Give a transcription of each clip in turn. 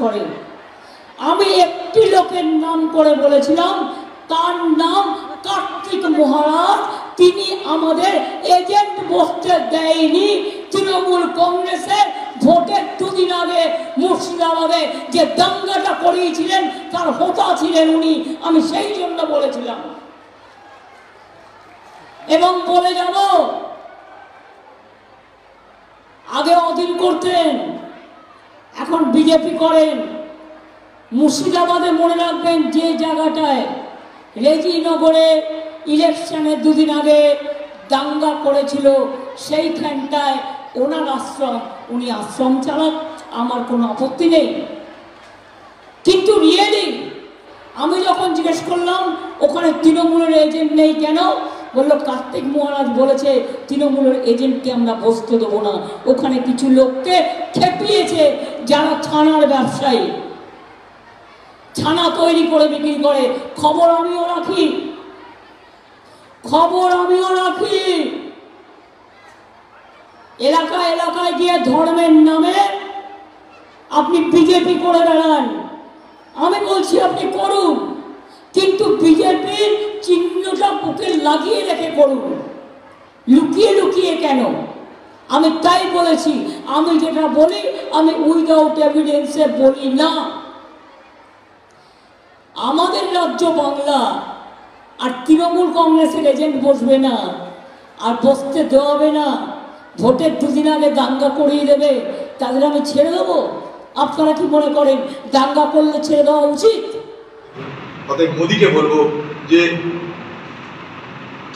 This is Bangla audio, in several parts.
করে। আমি একটি লোকের নাম করে বলেছিলাম, তার নাম কার্তিক মহারাজ। তিনি আমাদের এজেন্ট বসতে দেয়নি। তৃণমূল কংগ্রেসের ভোটের দুদিন আগে মুর্শিদাবাদে যে দাঙ্গাটা করিয়েছিলেন তার হোতা ছিলেন উনি। আমি সেই জন্য বলেছিলাম এবং বলে যাব, আগে অধীর করতেন, এখন বিজেপি করেন। মুর্শিদাবাদে মনে রাখবেন, যে জায়গাটায় রেজিনগরে ইলেকশনের দুদিন আগে দাঙ্গা করেছিল সেইখানটায় ওনার আশ্রম, উনি আশ্রম চালান, আমার কোনো আপত্তি নেই। কিন্তু রিয়েলি আমি যখন জিজ্ঞেস করলাম ওখানে তৃণমূলের এজেন্ট নেই কেন, বলল কার্তিক মহারাজ বলেছে তৃণমূলের এজেন্টকে আমরা বসতে দেবো না। ওখানে কিছু লোককে খেপিয়েছে যারা ছানার ব্যবসায়ী, ছানা তৈরি করে বিক্রি করে। খবর আমিও রাখি, খবর আমিও রাখি। এলাকায় এলাকায় গিয়ে ধর্মের নামে আপনি বিজেপি করে বেড়ান। আমি বলছি আপনি করুন, কিন্তু বিজেপির চিহ্নটা বুকে লাগিয়ে রেখে করুন, লুকিয়ে লুকিয়ে কেন? আমি তাই বলেছি, আমি যেটা বলি আমি উইদাউট এভিডেন্সে বলি না। আমাদের রাজ্য বাংলা, আর তৃণমূল কংগ্রেসের এজেন্ট বসবে না, আর বসতে দেওয়া হবে না। ভোটের দুদিন আগে দাঙ্গা করিয়ে দেবে, তাদের আমি ছেড়ে দেবো? আপনারা কি মনে করেন দাঙ্গা করলে ছেড়ে দেওয়া উচিত? অতএব মোদীকে বলবো যে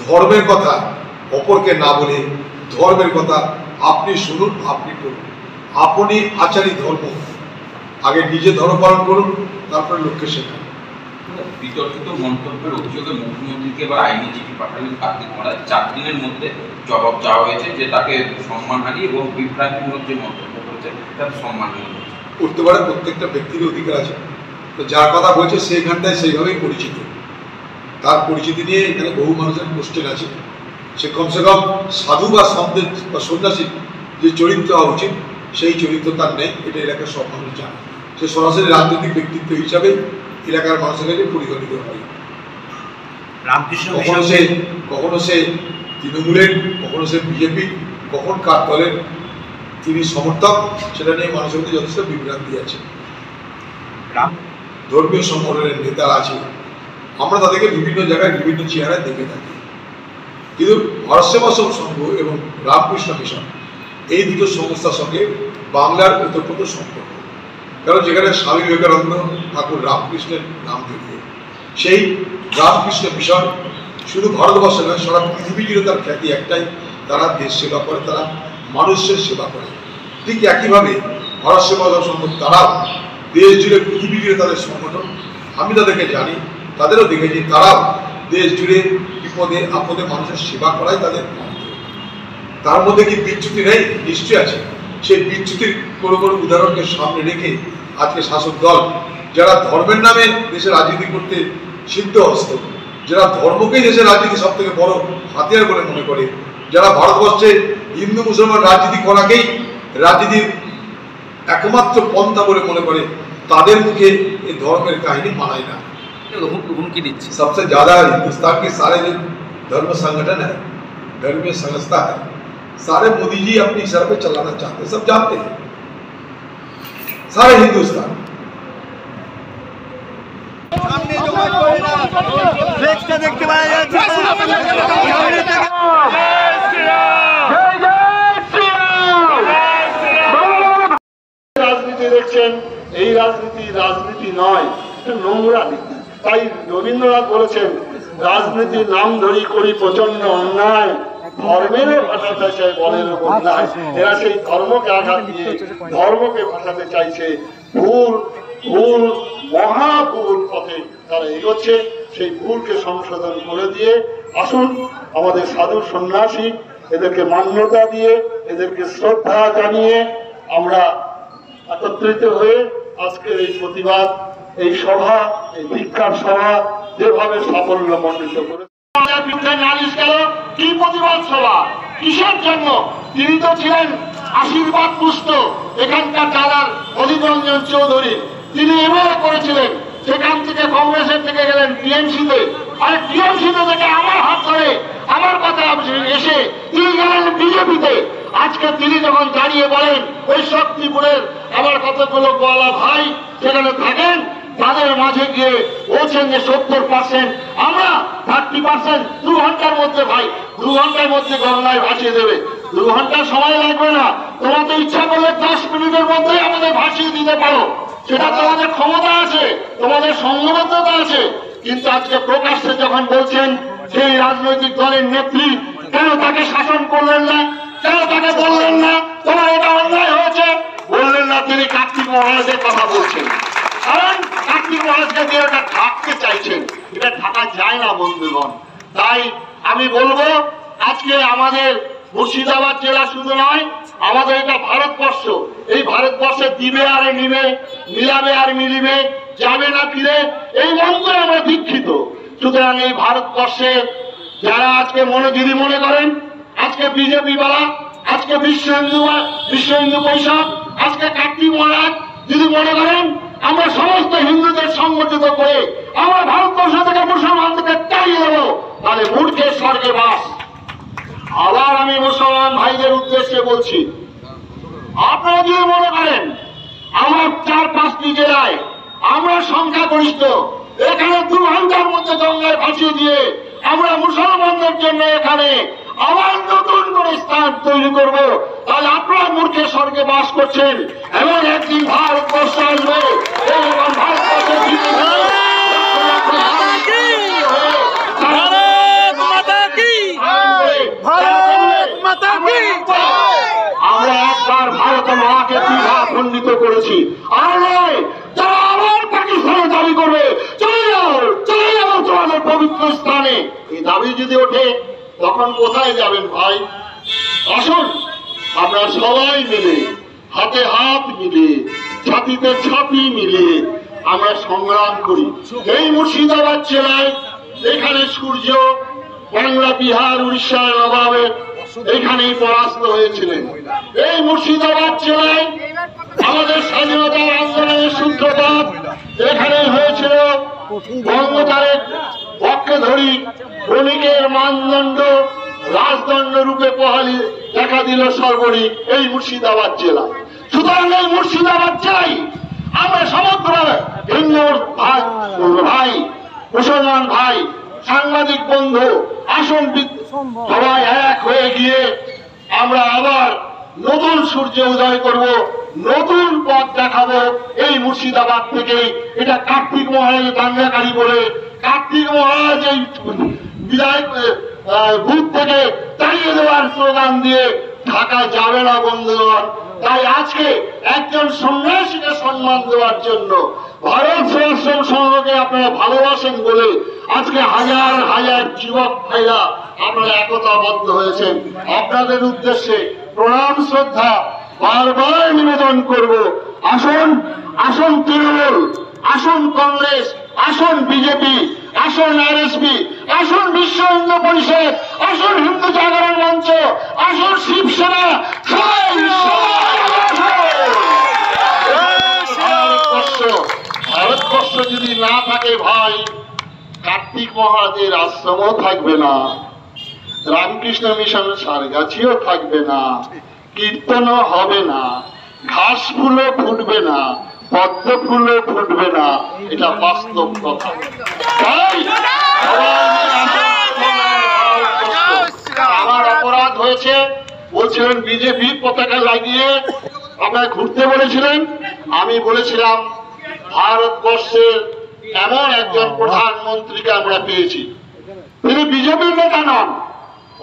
ধর্মের কথা অপরকে না বলে ধর্মের কথা আপনি শুনুন, আপনি করুন। আপনি আচারী ধর্ম, আগে নিজে ধর্ম পালন করুন, তারপরে লোককে শেখান। বিতর্কিত মন্তব্যের অভিযোগে মুখ্যমন্ত্রীকে এবার আইনি চিঠি পাঠালেন কার্তিক মহারাজ। 4 দিনের মধ্যে জবাব চাওয়া হয়েছে যে তাকে সম্মানহানি এবং বিভ্রান্তিমূলক যে মন্তব্য করেছে তার সম্মানহানি করতে পারে। প্রত্যেকটা ব্যক্তির অধিকার আছে, তো যার কথা বলছে সেইখানটায় সেইভাবেই পরিচিত। তার পরিচিতি নিয়ে এখানে বহু মানুষের কোশ্চেন আছে। সে কমসে কম সাধু বা সন্দেহ বা সন্ন্যাসী যে চরিত্র হওয়া উচিত সেই চরিত্র তার নেই, এটা এলাকার সব মানুষ জানে। সে সরাসরি রাজনৈতিক ব্যক্তিত্ব হিসাবে এলাকার মানুষের কাছে পরিগণিত হয়। রামকৃষ্ণ কখনো সে তৃণমূলের, কখনো সে বিজেপি, কখন কার দলের তিনি সমর্থক, সেটা নিয়ে মানুষের মধ্যে যথেষ্ট বিভ্রান্তি আছে। ধর্মীয় সংগঠনের নেতারা আছে, আমরা তাদেরকে বিভিন্ন জায়গায় বিভিন্ন চেহারায় দেখে থাকি। কিন্তু ভারত সেবাশ্রম সংঘ এবং রামকৃষ্ণ মিশন এই দুটো সংস্থার সঙ্গে বাংলার ওতপ্রোত সম্পর্ক। কারণ যেখানে স্বামী বিবেকানন্দ ঠাকুর রামকৃষ্ণের নাম জড়িয়ে, সেই রামকৃষ্ণ মিশন শুধু ভারতবর্ষে নয়, সারা পৃথিবী জুড়ে তার খ্যাতি একটাই, তারা দেশ সেবা করে, তারা মানুষের সেবা করে। ঠিক একইভাবে ভারত সেবাশ্রম সংঘ, তারা দেশ জুড়ে পৃথিবী জুড়ে তাদের সংগঠন। আমি তাদেরকে জানি, তাদেরও দেখেছি, তারা দেশ জুড়ে বিপদে আপদে মানুষের সেবা করাই তাদের মন্ত্র। তার মধ্যে কি বিচ্যুতি নেই? নিশ্চয়ই আছে। সেই বিচ্যুতির কোনো কোনো উদাহরণকে সামনে রেখে আজকে শাসক দল, যারা ধর্মের নামে দেশের রাজনীতি করতে সিদ্ধহস্ত, যারা ধর্মকেই দেশের রাজনীতি সব থেকে বড় হাতিয়ার বলে মনে করে, যারা ভারতবর্ষে হিন্দু মুসলমান রাজনীতি করাকেই রাজনীতির একমাত্র পন্থা বলে মনে করে, তাদের মুখে এই ধর্মের কাহিনী মানায় না। হুমকি দিচ্ছে। सबसे ज्यादा हिंदुस्तान के सारे जो धर्म संगठन है, धर्मीय संस्था है, सारे मोदी जी अपनी सर पे चलाना चाहते हैं, सब जानते हैं, सारे हिंदुस्तान। देखते রাজনীতি দেখছেন, এই রাজনীতি নয়, নোংরা নীতি। তাই রবীন্দ্রনাথ বলেছেন, রাজনীতির নাম ধরি করি প্রচন্ড অন্যায়, ধর্মের ভাষাতে চাই বলের অন্যায়। এরা সেই ধর্মকে আঘাত দিয়ে ধর্মকে ভাষাতে চাইছে। ভুল মহাভুল পথে তারা এগোচ্ছে। সেই ভুলকে সংশোধন করে দিয়ে আসুন আমাদের সাধু সন্ন্যাসী, এদেরকে মান্যতা দিয়ে, এদেরকে শ্রদ্ধা জানিয়ে আমরা একত্রিত হয়ে আজকের এই প্রতিবাদ, এই সভা, এই ভিক্ষার সভা যেভাবে সাফল্য মণ্ডিত করে। নালিশ গেল কি প্রতিবাদ সভা, কিসের জন্য? তিনি তো ছিলেন আশীর্বাদ পুষ্ট এখানকার দাদার অধীর রঞ্জন চৌধুরী, তিনি এমএলএ করেছিলেন, সেখান থেকে কংগ্রেসের থেকে গেলেন টিএমসিতে, আর টিএমসিতে থেকে আমার হাত ধরে আমার কথা এসে তিনি গেলেন বিজেপিতে। আজকে তিনি যখন দাঁড়িয়ে বলেন ওই শক্তিপুরের আমার কতগুলো বলা ভাই সেখানে থাকেন, তাদের মাঝে গিয়ে বলছেন যে 70%, আমরা 30%, 2 ঘন্টার মধ্যে ভাই 2 ঘন্টার মধ্যে গঙ্গায় ভাসিয়ে দেবে। 2 ঘন্টা সময় লাগবে না, তোমরা তো ইচ্ছা করলে 10 মিনিটের মধ্যেই আমাদের ভাসিয়ে দিতে পারো, সেটা তোমাদের ক্ষমতা আছে, তোমাদের সংঘবদ্ধতা আছে। কিন্তু আজকে প্রকাশ্যে যখন বলছেন সেই রাজনৈতিক দলের নেত্রী, কেন তাকে শাসন করলেন না, কেন তাকে বললেন না তোমার এটা অন্যায় হয়েছে, বললেন না, তিনি কার্তিক মহারাজের কথা বলছেন। কারণ কার্তিক মহারাজকে দিয়ে ওটা ঢাকতে চাইছেন, এটা ঢাকা যায় না বন্ধুগণ। তাই আমি বলবো আজকে আমাদের মুর্শিদাবাদ জেলা শুধু নয়, আমাদের এটা ভারতবর্ষ, এই ভারতবর্ষে দিবে আর নিবে, মিলাবে আর মিলিবে, যাবে না ফিরে, এই মন্ত্রে আমরা দীক্ষিত। সুতরাং এই ভারতবর্ষে যারা আজকে যদি মনে করেন আজকে বিজেপি বলা, আজকে বিশ্ব হিন্দু পরিষদ, আজকে কার্তিক মহারাজ যদি মনে করেন আমরা সমস্ত হিন্দুদের সংগঠিত করে আমরা ভারতবর্ষ থেকে মুসলমানদেরকে তাড়িয়ে দেবো, তাহলে মূর্খের স্বর্গে বাস। আবার আমি মুসলমান ভাইদের উদ্দেশ্যে বলছি, আপনারা যদি মনে করেন আমার 4-5টি জেলায় আমরা সংখ্যাগরিষ্ঠ, এখানে 2 ঘন্টার মধ্যে গঙ্গায় ভাসিয়ে দিয়ে আমরা মুসলমানদের জন্য এখানে আবার নতুন করে স্থান তৈরি করব, তাহলে আপনারা মূর্খের স্বর্গে বাস করছেন। এমন একদিন ভারতবর্ষ আসবে এবং ভারতবর্ষের আমরা একবার ভারত মাকে দ্বিধা খণ্ডিত করেছি, আর নয় তারা আবার পাকিস্তানে দাবি করবে চলে যাও তোমাদের পবিত্র স্থানে। এই দাবি যদি ওঠে তখন কোথায় যাবেন ভাই? আসুন আমরা সবাই মিলে, হাতে হাত মিলে, ছাতিতে ছাতি মিলে আমরা সংগ্রাম করি। এই মুর্শিদাবাদ জেলায় এখানে সূর্য বাংলা, বিহার, উড়িষ্যার নবাবে এখানেই পরাস্ত হয়েছিলেন। এই মুর্শিদাবাদ জেলায় আমাদের স্বাধীনতা আন্দোলনের সূত্রপাত এখানেই হয়েছিল। বঙ্গতারের পক্ষে ধরি বণিকের মানদণ্ড রাজদণ্ড রূপে বহালি দেখা দিল সর্বরি এই মুর্শিদাবাদ জেলায়। সুতরাং এই মুর্শিদাবাদ জেলায় আমরা সমগ্র হিন্দু ভাই, মুসলমান ভাই, সাংবাদিক বন্ধু, আসুন সবাই এক হয়ে গিয়ে আমরা আবার নতুন সূর্য উদয় করব, নতুন পথ দেখাবো এই মুর্শিদাবাদ থেকে। এটা কার্তিক মহারাজ দাঙ্গাকারী বলে কার্তিক মহারাজ এই বিদায় বুথ থেকে তাড়িয়ে দেওয়ার স্লোগান দিয়ে ঢাকা যাবে না বন্ধুগণ। তাই আজকে একজন সন্ন্যাসীকে সম্মান দেওয়ার জন্য ভারত সেবাশ্রম সংঘকে আপনারা ভালোবাসেন বলে আজকে হাজার হাজার যুবক ভাইরা আপনারা একতাবদ্ধ হয়েছেন। আপনাদের উদ্দেশ্যে প্রণাম শ্রদ্ধা বারবার নিবেদন করব, আসুন তৃণমূল, আসুন কংগ্রেস, আসুন বিজেপি, আসুন আরএসপি, আসুন বিশ্ব হিন্দু পরিষদ, আসুন হিন্দু জাগরণ মঞ্চ, আসুন শিবসেনা, ভারতবর্ষ যদি না থাকে ভাই, কার্তিক মহারাজের আশ্রমও থাকবে না, রামকৃষ্ণ মিশনের সারগাছিও থাকবে না, কীর্তনও হবে না, ঘাস ফুলও ফুটবে না, পদ্ম ফুলও ফুটবে না, এটা বাস্তব কথা। তাই আমার অপরাধ হয়েছে বলছিলেন বিজেপির পতাকা লাগিয়ে আপনারা ঘুরতে বলেছিলেন, আমি বলেছিলাম ভারতবর্ষের এমন একজন প্রধানমন্ত্রীকে আমরা পেয়েছি, তিনি বিজেপির নেতা নন,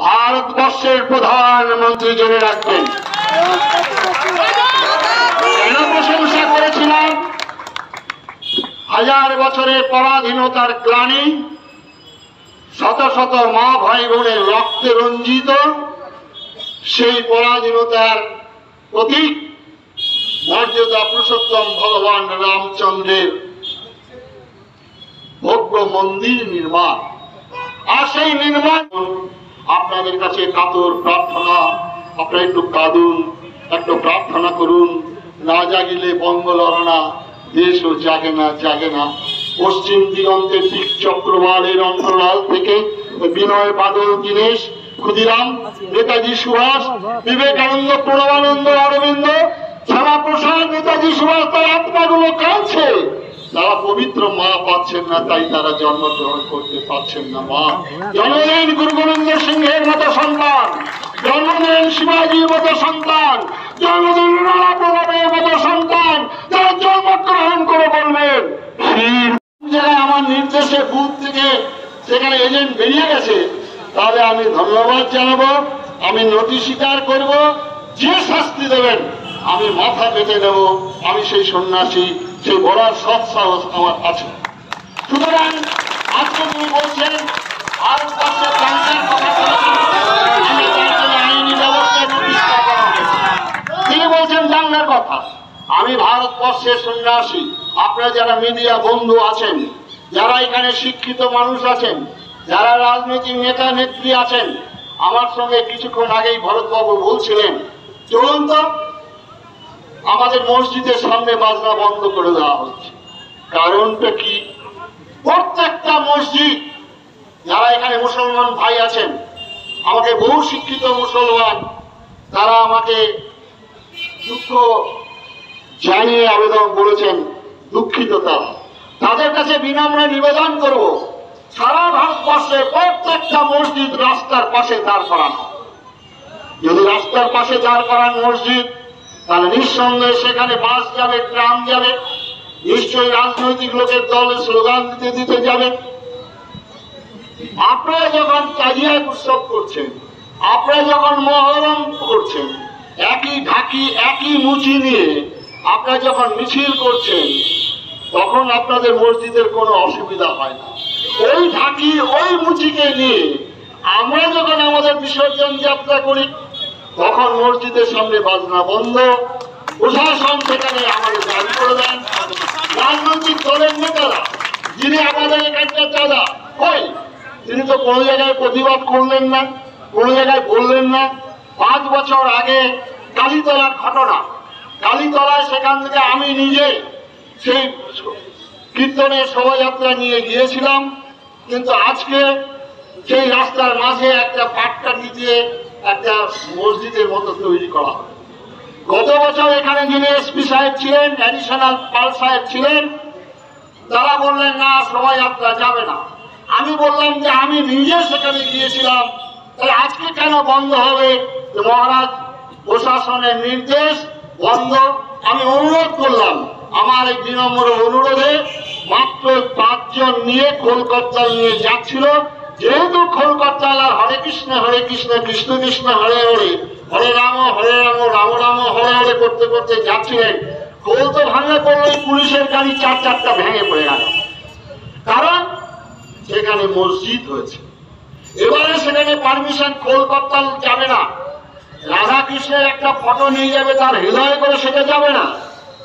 ভারতবর্ষের প্রধানমন্ত্রী জেনে রাখবেন। কেন প্রশংসা করেছিলাম? 1000 বছরের পরাধীনতার গ্লানি, শত শত মা ভাই বোনের রক্তে রঞ্জিত সেই পরাধীনতার প্রতীক মর্যাদা পুরুষোত্তম ভগবান রামচন্দ্রের ভব্য মন্দির নির্মাণ। আর সেই নির্মাণ আপনাদের কাছে কাতর প্রার্থনা, আপনারা একটু কাঁদুন, একটু প্রার্থনা করুন। না জাগিলে বঙ্গ লরনা, দেশও জাগে না জাগে না। পশ্চিম দিগন্তের দিক চক্রবালের অন্তরাল থেকে বিনয় বাদল দীনেশ ক্ষুদিরাম নেতাজি সুভাষ বিবেকানন্দ প্রণবানন্দ অরবিন্দ শ্যামাপ্রসাদ নেতাজি সুভাষ তার আত্মাগুলো কাঁদছে। তারা পবিত্র মা পাচ্ছেন না, তাই তারা জন্মগ্রহণ করতে পারছেন না। মা জন্ম দেন গুরু গোবিন্দ সিংহের মতো সন্তান, জন্ম দেন শিবাজির মতো সন্তান, জন্ম দেন রানা প্রতাপের মতো সন্তান, যারা জন্মগ্রহণ করে বলবেন জায়গায় আমার নির্দেশে বুথ থেকে সেখানে এজেন্ট বেরিয়ে গেছে, তাহলে আমি ধন্যবাদ জানাবো, আমি নথি স্বীকার করব, যে শাস্তি দেবেন আমি মাথা পেতে নেব। আমি সেই সন্ন্যাসী, সেই বলার সৎ সাহস আমার আছে। সুতরাং আজকে তিনি বলছেন ভারতবর্ষের দাঙ্গার কথা আইনি ব্যবস্থা প্রতিষ্ঠা করা হয়েছে। তিনি বলছেন দাঙ্গার কথা। আমি ভারতবর্ষের সন্ন্যাসী। আপনারা যারা মিডিয়া বন্ধু আছেন, যারা এখানে শিক্ষিত মানুষ আছেন, যারা রাজনৈতিক নেতা নেত্রী আছেন, আমার সঙ্গে কিছুক্ষণ আগেই ভরতবাবু বলছিলেন চলুন তো আমাদের মসজিদের সামনে বাজনা বন্ধ করে দেওয়া হচ্ছে। কারণটা কি? প্রত্যেকটা মসজিদ, যারা এখানে মুসলমান ভাই আছেন, আমাকে বহু শিক্ষিত মুসলমান, তারা আমাকে দুঃখ জানিয়ে আবেদন করেছেন, দুঃখিত তারা। তাদের কাছে বিনম্র নিবেদন করব, সারা ভারতবর্ষে প্রত্যেকটা মসজিদ রাস্তার পাশে দাঁড় করানো। যদি রাস্তার পাশে দাঁড় করান মসজিদ, তাহলে নিঃসন্দেহে সেখানে বাস যাবে, ট্রাম যাবে, নিশ্চয়ই রাজনৈতিক লোকের দলে স্লোগান দিতে দিতে যাবে। আপনারা যখন তাজিয়া উৎসব করছেন, আপনারা যখন মহরম করছেন, একই ঢাকি একই মুচি নিয়ে আপনারা যখন মিছিল করছেন, তখন আপনাদের মসজিদের কোনো অসুবিধা হয় না। ওই ঢাকি ওই মুচিকে নিয়ে আমরা যখন আমাদের বিসর্জন যাত্রা করি, তখন মসজিদের সামনে বাজনা বন্ধ। প্রশাসন সেখানে আমাদের দাবি করে দেন। রাজনৈতিক দলের নেতারা, যিনি আমাদের এখানকার দাদা কই, তিনি তো কোনো জায়গায় প্রতিবাদ করলেন না, কোনো জায়গায় বললেন না। 5 বছর আগে কালীতলার ঘটনা, কালীতলায় সেখান থেকে আমি নিজে সেই কীর্তনের শোভাযাত্রা নিয়ে গিয়েছিলাম, কিন্তু আজকে সেই রাস্তার মাঝে একটা পাটকাঠি দিয়ে একটা মসজিদের মতো তৈরি করা হয়। গত বছর এখানে যিনি এসপি সাহেব ছিলেন, অ্যাডিশনাল পাল সাহেব ছিলেন, তারা বললেন না শোভাযাত্রা যাবে না। আমি বললাম যে আমি নিজে সেখানে গিয়েছিলাম, তাহলে আজকে কেন বন্ধ হবে? মহারাজ প্রশাসনের নির্দেশ বন্ধ। আমি অনুরোধ করলাম, আমার এই বিনম্র অনুরোধে মাত্র 5 জন নিয়ে খোলকর্তাল নিয়ে যাচ্ছিল। যেহেতু খোলকর্তাল আর হরে কৃষ্ণ কৃষ্ণ কৃষ্ণ হরে হরে, হরে রাম রাম রাম হরে হরে করতে করতে যাচ্ছিলেন। খোল তো ভাঙে পড়লো, পুলিশের গাড়ি 4-4টা ভেঙে পড়ে গেল। কারণ সেখানে মসজিদ হয়েছে। এবারে সেখানে পারমিশন খোলকর্তাল যাবে না। রাধা কৃষ্ণের একটা ফটো নিয়ে যাবে, তার হৃদয় করে সেটা যাবে না।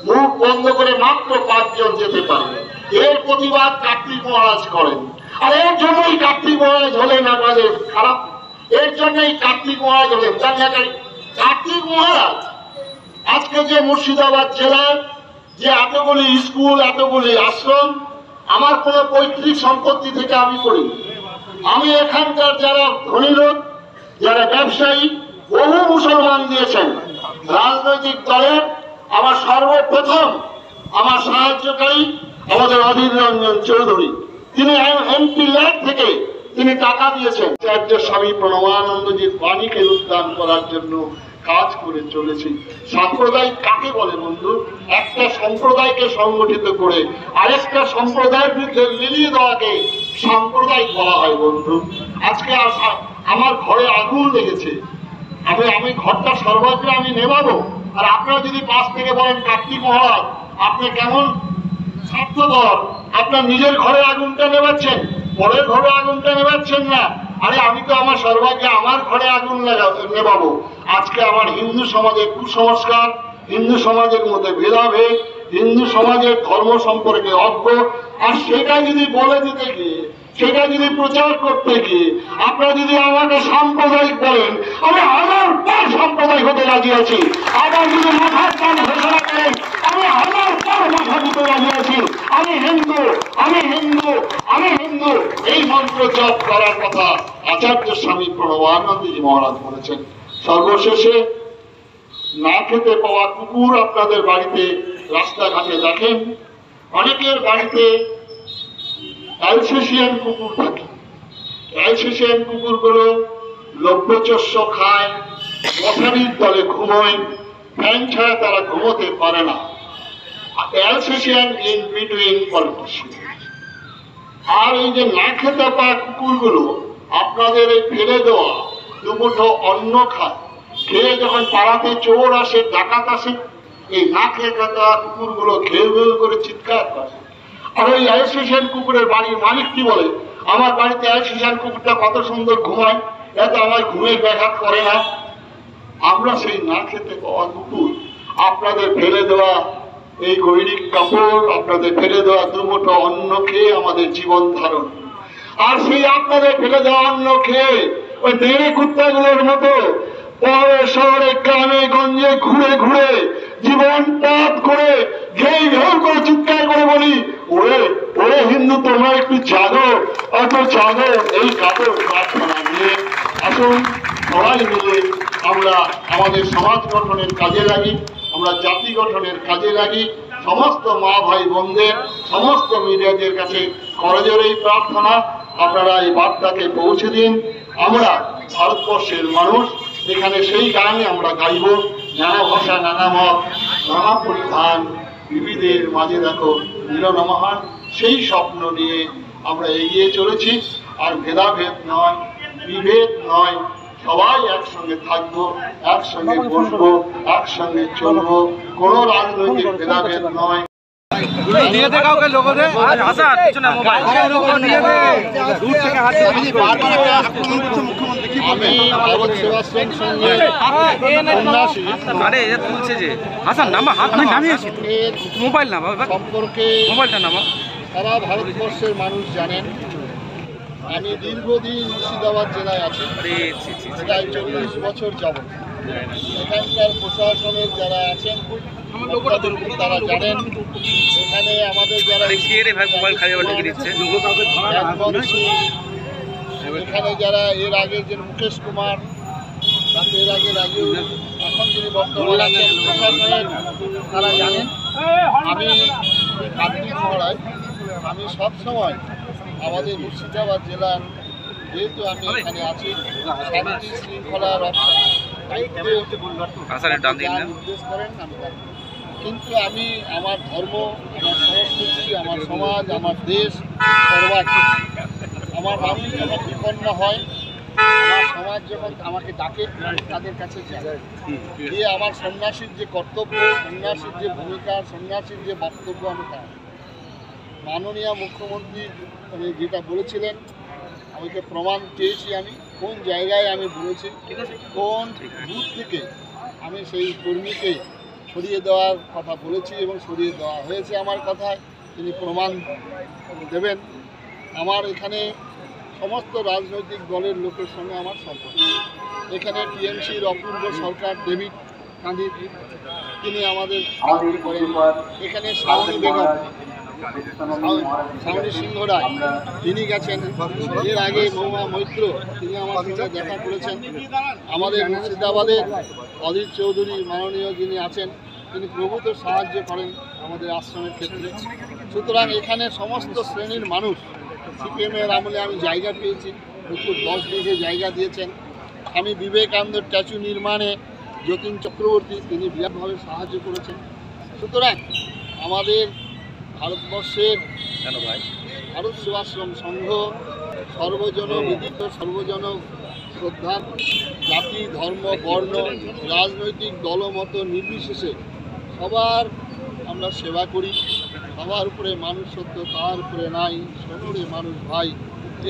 মুখ বন্ধ করে মাত্র 5 জন যেতে পারবে। এর প্রতিবাদ কার্তিক মহারাজ করেন। আর এর জন্যই কার্তিক মহারাজ হলেন আমাদের খারাপ, এর জন্যই কার্তিক মহারাজ হলেন দাঙ্গাকারী। কার্তিক মহারাজ আজকে যে মুর্শিদাবাদ জেলার যে এতগুলি স্কুল, এতগুলি আশ্রম, আমার কোনো পৈতৃক সম্পত্তি থেকে আমি করি। আমি এখানকার যারা ধনী লোক, যারা ব্যবসায়ী, বহু মুসলমান দিয়েছেন। রাজনৈতিক দলের আমার সর্বপ্রথম আমার সাহায্যকারী আমাদের অধীর রঞ্জন চৌধুরী, তিনি এমপি ল্যাব থেকে তিনি টাকা দিয়েছেন। স্বামী প্রণবানন্দজির বাণীকে উদ্যান করার জন্য কাজ করে চলেছি। সাম্প্রদায়িক কাকে বলে বন্ধু? একটা সম্প্রদায়কে সংগঠিত করে আরেকটা সম্প্রদায়ের বিরুদ্ধে মিলিয়ে দেওয়াকে সাম্প্রদায়িক বলা হয় বন্ধু। আজকে আমার ঘরে আগুন লেগেছে, আমি ঘরটা সর্বাগ্রে আমি নেভাবো, আর আপনারা যদি পাশ থেকে বলেন কার্তিক মহারাজ আপনি কেমন স্বার্থপর, আপনার নিজের ঘরে আগুনটা নেভাচ্ছেন, পরের ঘরে আগুনটা নেভাচ্ছেন না। আরে আমি তো আমার সর্বাগ্রে আমার ঘরে আগুন নেভাবো। আজকে আমার হিন্দু সমাজের কুসংস্কার, হিন্দু সমাজের মধ্যে ভেদাভেদ, হিন্দু সমাজের ধর্ম সম্পর্কে অজ্ঞ, আর সেটা যদি বলে দিতে গিয়ে সেটা যদি প্রচার করতে গিয়ে আপনারা যদি আমাকে সাম্প্রদায়িক বলেন, আমি 1000 বার সাম্প্রদায়িক হতে রাজি আছি। আবার যদি মাথার টান ঘোষণা করেন, আমি 1000 বার মাথা দিতে রাজি আছি। আমি হিন্দু, আমি হিন্দু, আমি হিন্দু, এই মন্ত্র জপ করার কথা আচার্য স্বামী প্রণবানন্দজি মহারাজ বলেছেন। সর্বশেষে না খেতে পাওয়া কুকুর আপনাদের বাড়িতে রাস্তাঘাটে দেখেন, অনেকের বাড়িতে অ্যালসেশিয়ান কুকুর থাকে। অ্যালসেশিয়ান কুকুরগুলো লভ্যচস্য খায়, মশারির তলে ঘুমোয়, ফ্যান ছাড়া তারা ঘুমোতে পারে না। Alsatian in between politician. আর এই যে না খেতে পাওয়া কুকুরগুলো আপনাদের এই ফেলে দেওয়া দুমুঠো অন্ন খায়, খেয়ে যখন পাড়াতে চোর আসে, ডাকাত আসে, এই না খেয়ে থাকা কুকুরগুলো ঘেউ ঘেউ করে চিৎকার করে। আর ওই অ্যালসেশিয়ান কুকুরের বাড়ির মালিক কি বলে, আমার বাড়িতে অ্যালসেশিয়ান কুকুরটা কত সুন্দর ঘুমায়, এত আমার ঘুমের ব্যাঘাত করে না। আমরা সেই না খেতে পাওয়া কুকুর, আপনাদের ফেলে দেওয়া এই গৈরিক কাপড়, আপনাদের ফেলে দেওয়া দুমুঠো অন্ন খেয়ে আমাদের জীবন ধারণ। আর সেই আপনাদের ফেলে দেওয়া অন্ন খেয়ে ওই নেড়ে কুত্তাগুলোর মতো শহরে গ্রামে গঞ্জে ঘুরে ঘুরে জীবন পাত করে ঘেউ ঘেউ করে চিৎকার করে বলি, ওরে ওরে হিন্দু, তোমরা একটু জাগো, অত জাগো। এই কাপড় প্রার্থনা নিয়ে আসুন সবাই মিলে আমরা আমাদের সমাজ গঠনের কাজে লাগি, আমরা জাতি গঠনের কাজে লাগি। সমস্ত মা ভাই বোনদের, সমস্ত মিডিয়াদের কাছে করজোড়েই প্রার্থনা, আপনারা এই বার্তাকে পৌঁছে দিন। আমরা ভারতবর্ষের মানুষ, এখানে সেই গানে আমরা গাইব, নানা ভাষা, নানা মত, নানা পরিধান, বিবিধের মাঝে দেখো মিলন মহান। সেই স্বপ্ন নিয়ে আমরা এগিয়ে চলেছি। আর ভেদাভেদ নয়, বিভেদ নয়, সবাই একসঙ্গে থাকবো, একসঙ্গে বসবো, একসঙ্গে চলবো, কোনো রাজনৈতিক ভেদাভেদ নয়। আমি ভারত সেবাশ্রম সংঘের সম্পর্কে সারা ভারতবর্ষের মানুষ জানেন। আমি দীর্ঘদিন মুর্শিদাবাদ জেলায় আছি, প্রায় 40 বছর যাবত। এখানকার প্রশাসনের যারা আছেন তারা জানেন, এখানে আমাদের যারা এখানে যারা এর আগে যে মুকেশ কুমার, তাকে এর আগে এখন যিনি বর্তমান আছেন প্রশাসনের, তারা জানেন। আমি কার্তিক মহারাজ, আমি সবসময় আমাদের মুর্শিদাবাদ জেলার, যেহেতু আমি এখানে আছি, শান্তি শৃঙ্খলা রক্ষা নির্দেশ করেন আমি, কিন্তু আমি আমার ধর্ম, আমার সংস্কৃতি, আমার সমাজ, আমার দেশ সর্বাগ্রে। আমার মানুষ যখন বিপন্ন হয়, আমার সমাজ যখন আমাকে ডাকে, তাদের কাছে যাই, গিয়ে আমার সন্ন্যাসীর যে কর্তব্য, সন্ন্যাসীর যে ভূমিকা, সন্ন্যাসীর যে বক্তব্য, আমি তাই। মাননীয় মুখ্যমন্ত্রী যেটা বলেছিলেন, আমাকে প্রমাণ চেয়েছি আমি, কোন জায়গায় আমি বলেছি, কোন বুথ থেকে আমি সেই কর্মীকে সরিয়ে দেওয়ার কথা বলেছি এবং সরিয়ে দেওয়া হয়েছে আমার কথায়। তিনি প্রমাণ দেবেন। আমার এখানে সমস্ত রাজনৈতিক দলের লোকের সঙ্গে আমার সম্পর্ক। এখানে টিএমসির অপূর্ব সরকার, ডেভিড কাঁধি, তিনি আমাদের করেন। এখানে শাওনি বেগম, শাওনি সিংহ রায়, তিনি গেছেন। এর আগে মহুয়া মৈত্র, তিনি আমার সঙ্গে দেখা করেছেন। আমাদের মুর্শিদাবাদের অধীর চৌধুরী মাননীয় যিনি আছেন, তিনি প্রভূত সাহায্য করেন আমাদের আশ্রমের ক্ষেত্রে। সুতরাং এখানে সমস্ত শ্রেণীর মানুষ, সিপিএমের আমলে আমি জায়গা পেয়েছি, প্রচুর 10 বিঘে জায়গা দিয়েছেন। আমি বিবেকানন্দ স্ট্যাচু নির্মাণে যতীন চক্রবর্তী, তিনি বিরাটভাবে সাহায্য করেছেন। সুতরাং আমাদের ভারতবর্ষের ভারত সেবাশ্রম সংঘ সর্বজন বিদিত, সর্বজন শ্রদ্ধা, জাতি, ধর্ম, বর্ণ, রাজনৈতিক দলমত নির্বিশেষে সবার আমরা সেবা করি। সবার উপরে মানুষ সত্য, তার উপরে নাই, শোনরে মানুষ ভাই,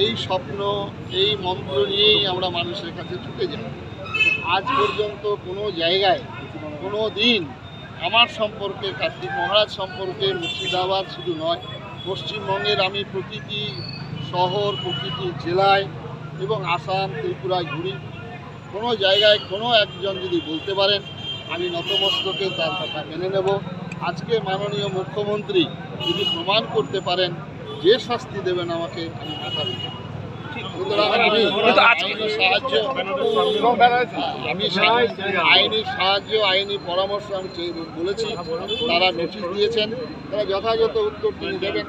এই স্বপ্ন, এই মন্ত্র নিয়েই আমরা মানুষের কাছে ছুটে যাই। আজ পর্যন্ত কোনো জায়গায়, কোনো দিন আমার সম্পর্কে, কার্তিক মহারাজ সম্পর্কে, মুর্শিদাবাদ শুধু নয়, পশ্চিমবঙ্গের আমি প্রতিটি শহর, প্রতিটি জেলায় এবং আসাম, ত্রিপুরায় ঘুরি। কোনো জায়গায় কোনো একজন যদি বলতে পারেন, আমি নতমস্তকে তার কথা মেনে নেব। আজকে মাননীয় মুখ্যমন্ত্রী যদি প্রমাণ করতে পারেন, যে শাস্তি দেবেন আমাকে, আমি মাথা দিই। সুতরাং আইনি সাহায্য, আইনি পরামর্শ আমি বলেছি, তারা নোটিশ দিয়েছেন, তারা যথাযথ উত্তর তিনি দেবেন।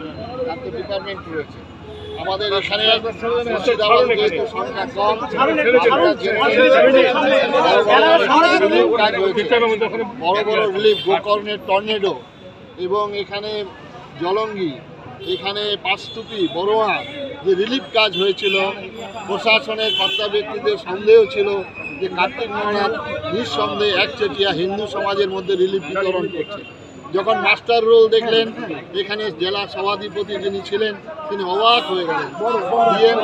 তার তো ডিপার্টমেন্ট রয়েছে। আমাদের এখানে মুর্শিদাবাদ যেহেতু সংখ্যা কম, বড় বড় রিলিফ, গোকর্ণের টর্নেডো এবং এখানে জলঙ্গি, এখানে পাঁচটুপি, বড়োয়া যে রিলিফ কাজ হয়েছিল, প্রশাসনের কর্তা ব্যক্তিদের সন্দেহ ছিল যে কার্তিক মহারাজ নিঃসন্দেহে একচেটিয়া হিন্দু সমাজের মধ্যে রিলিফ বিতরণ করছে। যখন মাস্টার রোল দেখলেন, এখানে জেলা সভাধিপতি যিনি ছিলেন তিনি অবাক হয়ে গেলেন,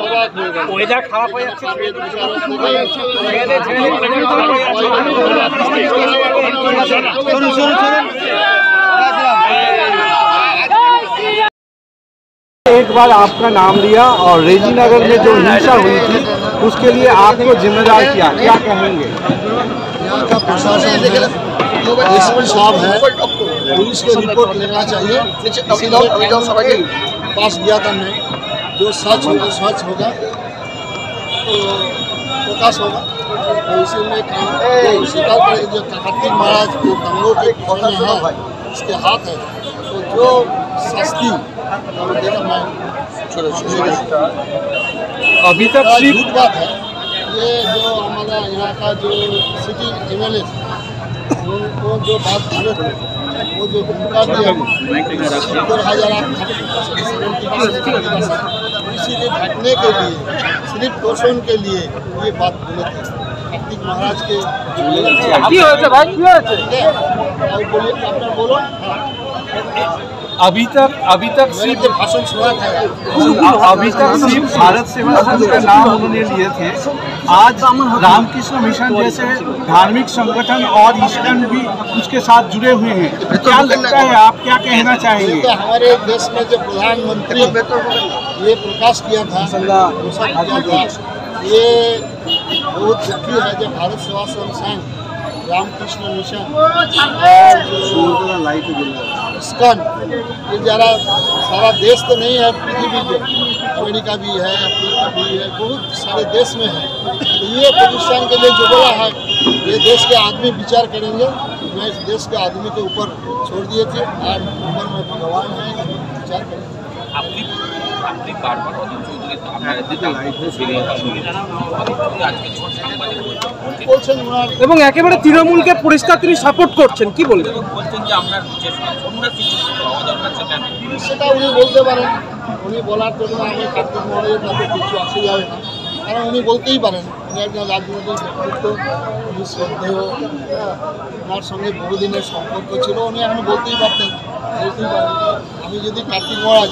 অবাক হয়ে গেলেন। एक बार आपका नाम लिया और रेजी नगर में जो हिंसा हुई थी उसके लिए आपको जिम्मेदार किया, क्या कहेंगे? यहाँ का प्रशासन एसपी साहब है, पुलिस को रिपोर्ट लेना चाहिए। इसीलिए पास दिया था मैं, जो सच होगा तो प्रकाश होगा। तो इसीलिए स्वीकार करें जो कार्तिक महाराज जो दंगों के खोलने हैं, इसके हाथ है, तो जो शास्ति देना मैं अभी तक झूठ बात है। ये जो हमारा यहाँ का जो सिटी MLA वो जो बात करे थे, वो जो धमका दिया 2000 इसीलिए ढकने के लिए, सिर्फ पोषण के लिए ये बात बोले थे कार्तिक महाराज के। बोलिए, अपना बोलो। अभी तक सिर्फ भाषण सुना था, अभी तक सिर्फ भारत सेवा संघ का नाम उन्होंने लिए थे। आज रामकृष्ण मिशन जैसे धार्मिक संगठन और इस्कॉन भी उसके साथ जुड़े हुए हैं। क्या लगता है, आप क्या कहना चाहेंगे? तो हमारे देश में जो प्रधानमंत्री ये प्रकाश किया था, ये बहुत दुखी है। जो भारत सेवा संघ, रामकृष्ण मिशन और जो इस्कॉन, ये जरा सारा देश तो नहीं है, पृथ्वी जो अमेरिका भी है, अफ्रीका भी है, बहुत सारे देश में है। तो ये पाकिस्तान के लिए जो बोला है, ये देश के आदमी विचार करेंगे। मैं इस देश के आदमी के ऊपर छोड़ दिए थे, और ऊपर में भगवान है, विचार करेंगे। আপনি বারবার অধীর চৌধুরী বলছেন এবং একেবারে তৃণমূলকে পরিষ্কার তিনি সাপোর্ট করছেন, কি বলবেন? বলছেন যে আপনার যে সন্ন্যাসী হওয়া দরকার সেটা উনি বলতে পারেন। উনি বলার জন্য আমি কার্তিক মহারাজের তাতে কিছু আসে যাবে না, কারণ উনি বলতেই পারেন। উনি একজন রাজনৈতিক ব্যক্তিত্ব, উনি শ্রদ্ধেয়, ওনার সঙ্গে বহুদিনের সম্পর্ক ছিল, উনি এখন বলতেই পারতেন। আমি যদি কার্তিক মহারাজ